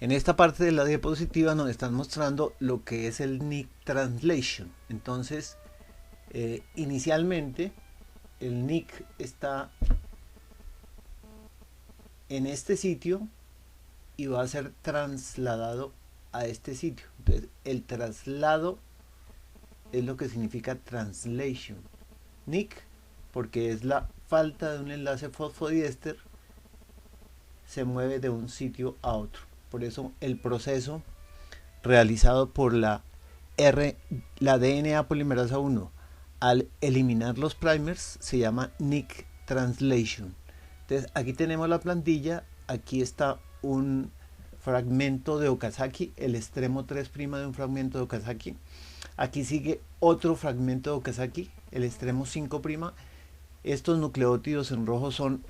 En esta parte de la diapositiva nos están mostrando lo que es el nick translation. Entonces, inicialmente el nick está en este sitio y va a ser trasladado a este sitio. Entonces, el traslado es lo que significa translation. Nick, porque es la falta de un enlace fosfodiéster, se mueve de un sitio a otro. Por eso el proceso realizado por la DNA polimerasa 1 al eliminar los primers se llama nick translation. Entonces aquí tenemos la plantilla, aquí está un fragmento de Okazaki, el extremo 3' de un fragmento de Okazaki. Aquí sigue otro fragmento de Okazaki, el extremo 5'. Estos nucleótidos en rojo son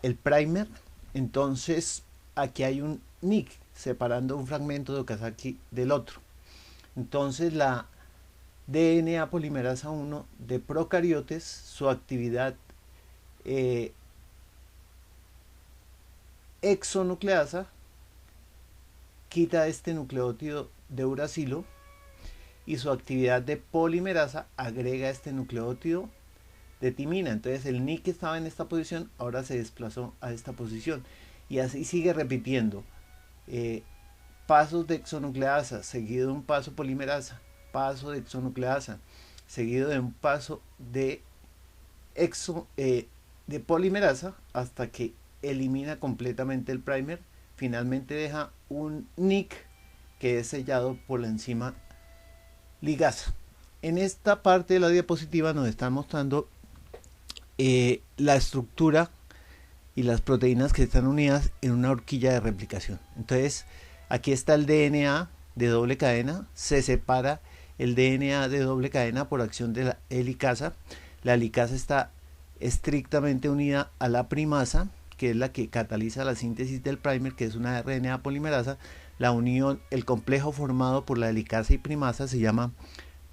el primer. Entonces aquí hay un nick separando un fragmento de Okazaki del otro. Entonces la DNA polimerasa 1 de procariotes, su actividad exonucleasa quita este nucleótido de uracilo y su actividad de polimerasa agrega este nucleótido de timina. Entonces el nick que estaba en esta posición ahora se desplazó a esta posición y así sigue repitiendo pasos de exonucleasa seguido de un paso polimerasa, paso de exonucleasa seguido de un paso de de polimerasa hasta que elimina completamente el primer. Finalmente deja un nick que es sellado por la enzima ligasa. En esta parte de la diapositiva nos están mostrando la estructura y las proteínas que están unidas en una horquilla de replicación. Entonces aquí está el DNA de doble cadena, se separa el DNA de doble cadena por acción de la helicasa. La helicasa está estrictamente unida a la primasa, que es la que cataliza la síntesis del primer, que es una RNA polimerasa. La unión, el complejo formado por la helicasa y primasa se llama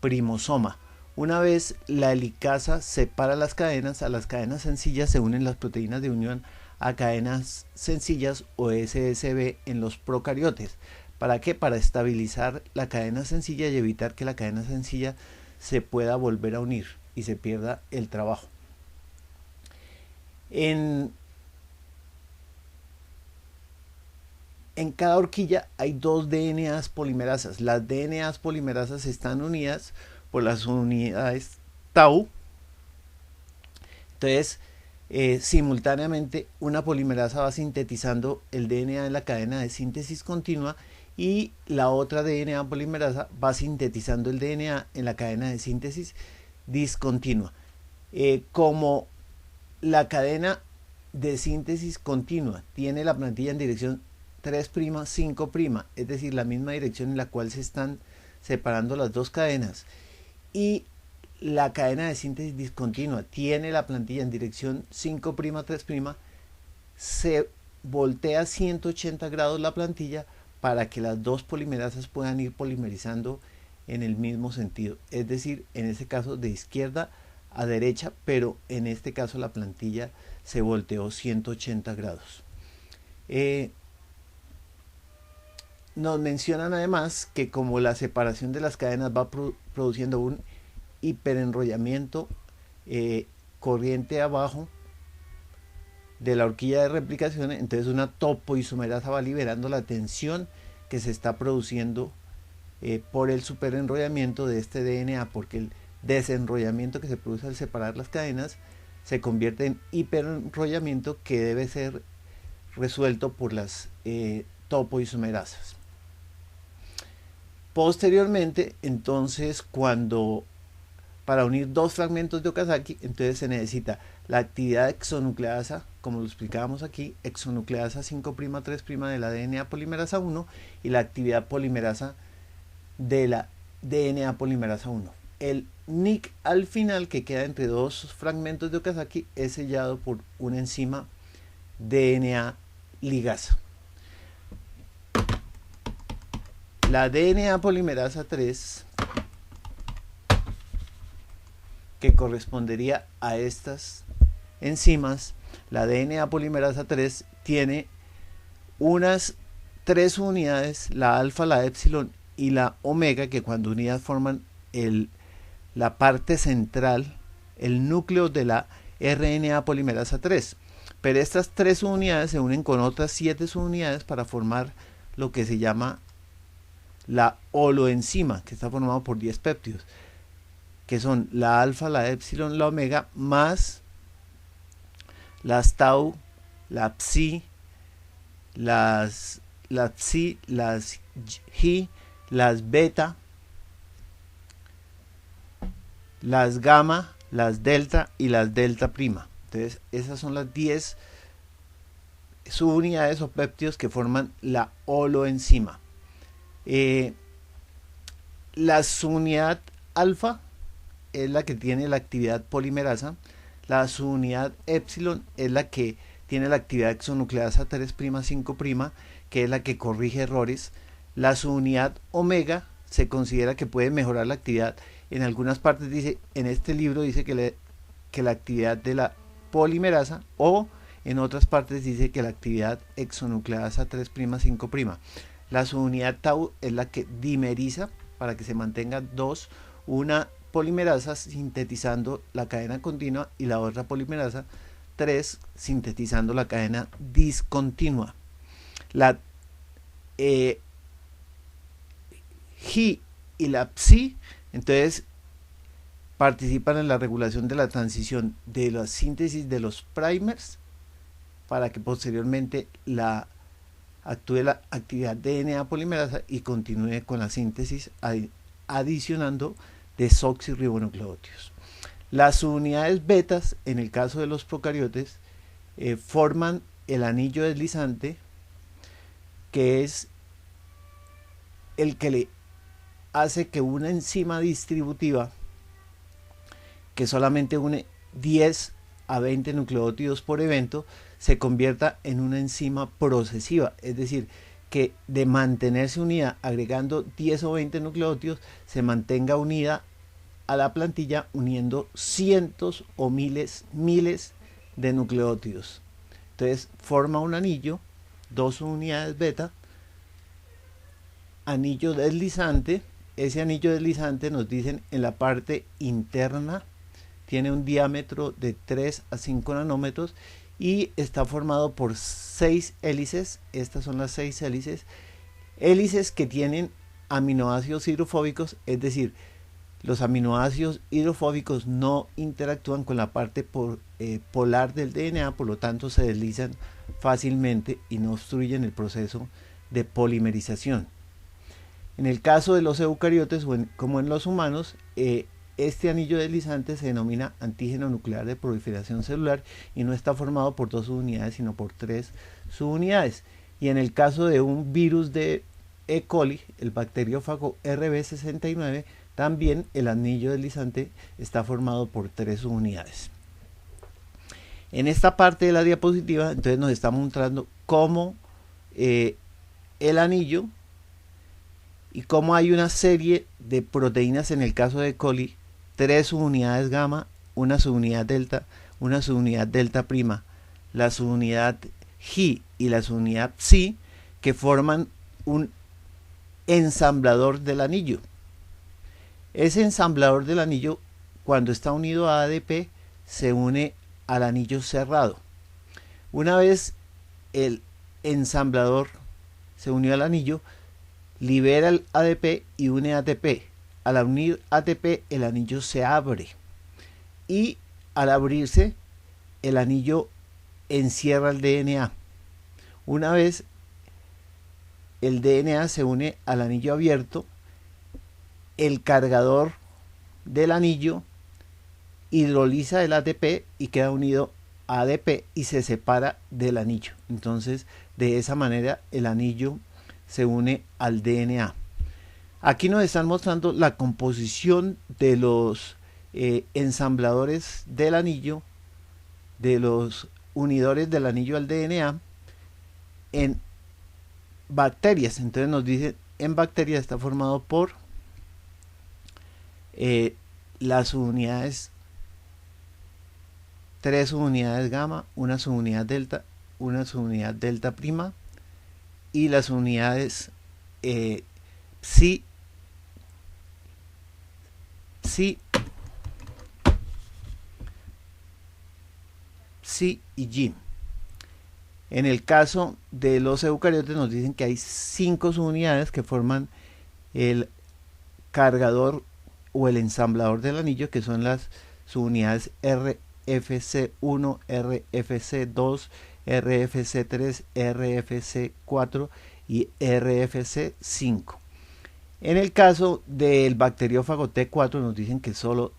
primosoma. Una vez la helicasa separa las cadenas, a las cadenas sencillas se unen las proteínas de unión a cadenas sencillas o SSB en los procariotes. ¿Para qué? Para estabilizar la cadena sencilla y evitar que la cadena sencilla se pueda volver a unir y se pierda el trabajo. En cada horquilla hay dos DNAs polimerasas. Las DNAs polimerasas están unidas por las unidades tau. Entonces, simultáneamente una polimerasa va sintetizando el DNA en la cadena de síntesis continua y la otra DNA polimerasa va sintetizando el DNA en la cadena de síntesis discontinua. Como la cadena de síntesis continua tiene la plantilla en dirección 3', 5', es decir, la misma dirección en la cual se están separando las dos cadenas, y la cadena de síntesis discontinua tiene la plantilla en dirección 5', 3', se voltea 180 grados la plantilla para que las dos polimerasas puedan ir polimerizando en el mismo sentido, es decir, en este caso de izquierda a derecha, pero en este caso la plantilla se volteó 180 grados. Nos mencionan además que como la separación de las cadenas va produciendo un hiperenrollamiento corriente abajo de la horquilla de replicación, entonces una topoisomerasa va liberando la tensión que se está produciendo por el superenrollamiento de este DNA, porque el desenrollamiento que se produce al separar las cadenas se convierte en hiperenrollamiento que debe ser resuelto por las topoisomerasas. Posteriormente, entonces, para unir dos fragmentos de Okazaki, entonces se necesita la actividad exonucleasa, como lo explicábamos aquí, exonucleasa 5', 3' de la DNA polimerasa 1 y la actividad polimerasa de la DNA polimerasa 1. El nick al final, que queda entre dos fragmentos de Okazaki, es sellado por una enzima DNA ligasa. La DNA polimerasa 3, que correspondería a estas enzimas, la DNA polimerasa 3 tiene unas tres unidades, la alfa, la epsilon y la omega, que cuando unidas forman la parte central, el núcleo de la RNA polimerasa 3. Pero estas tres unidades se unen con otras 7 subunidades para formar lo que se llama la holoenzima, que está formado por 10 péptidos, que son la alfa, la epsilon, la omega, más las tau, la psi, las psi, las gi, las beta, las gamma, las delta y las delta prima. Entonces esas son las 10 subunidades o péptidos que forman la holoenzima. La subunidad alfa es la que tiene la actividad polimerasa, la subunidad epsilon es la que tiene la actividad exonucleasa 3'5', que es la que corrige errores. La subunidad omega se considera que puede mejorar la actividad. En algunas partes dice, en este libro dice que la actividad de la polimerasa, o en otras partes dice que la actividad exonucleasa 3'5'. La subunidad tau es la que dimeriza para que se mantengan una polimerasa sintetizando la cadena continua y la otra polimerasa 3 sintetizando la cadena discontinua. La Gi y la Psi entonces participan en la regulación de la transición de la síntesis de los primers para que posteriormente actúe la actividad de DNA polimerasa y continúe con la síntesis adicionando desoxirribonucleótidos. Las subunidades betas, en el caso de los procariotes, forman el anillo deslizante, que es el que le hace que una enzima distributiva que solamente une 10 a 20 nucleótidos por evento se convierta en una enzima procesiva, es decir, que de mantenerse unida agregando 10 o 20 nucleótidos se mantenga unida a la plantilla uniendo cientos o miles de nucleótidos. Entonces forma un anillo, dos unidades beta, anillo deslizante. Ese anillo deslizante nos dicen en la parte interna tiene un diámetro de 3 a 5 nanómetros y está formado por 6 hélices. Estas son las 6 hélices que tienen aminoácidos hidrofóbicos, es decir, los aminoácidos hidrofóbicos no interactúan con la parte polar del DNA, por lo tanto se deslizan fácilmente y no obstruyen el proceso de polimerización. En el caso de los eucariotes, como en los humanos, este anillo deslizante se denomina antígeno nuclear de proliferación celular y no está formado por 2 subunidades, sino por 3 subunidades. Y en el caso de un virus de E. coli, el bacteriófago RB69, también el anillo deslizante está formado por 3 subunidades. En esta parte de la diapositiva, entonces nos está mostrando cómo el anillo y cómo hay una serie de proteínas en el caso de E. coli, 3 subunidades gamma, una subunidad delta, una subunidad delta prima, la subunidad Gi y la subunidad Psi, que forman un ensamblador del anillo. Ese ensamblador del anillo, cuando está unido a ADP, se une al anillo cerrado. Una vez el ensamblador se unió al anillo, libera el ADP y une ATP. Al unir ATP, el anillo se abre y al abrirse, el anillo encierra el DNA. Una vez el DNA se une al anillo abierto, el cargador del anillo hidroliza el ATP y queda unido a ADP y se separa del anillo. Entonces, de esa manera, el anillo se une al DNA. Aquí nos están mostrando la composición de los ensambladores del anillo, de los unidores del anillo al DNA en bacterias. Entonces nos dice, en bacterias está formado por las subunidades, 3 subunidades gamma, una subunidad delta prima, y las unidades psi, psi y G. En el caso de los eucariotes nos dicen que hay 5 subunidades que forman el cargador o el ensamblador del anillo, que son las subunidades RFC1, RFC2, RFC3, RFC4 y RFC5. En el caso del bacteriófago T4 nos dicen que solo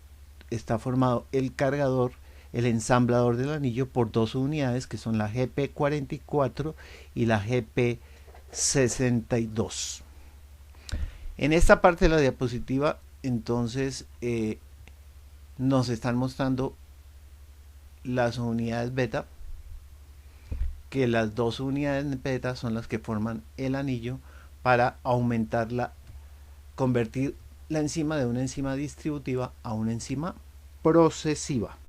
está formado el cargador, el ensamblador del anillo, por 2 unidades, que son la GP44 y la GP62. En esta parte de la diapositiva, entonces, nos están mostrando las unidades beta, que las 2 unidades beta son las que forman el anillo para convertir la enzima de una enzima distributiva a una enzima procesiva.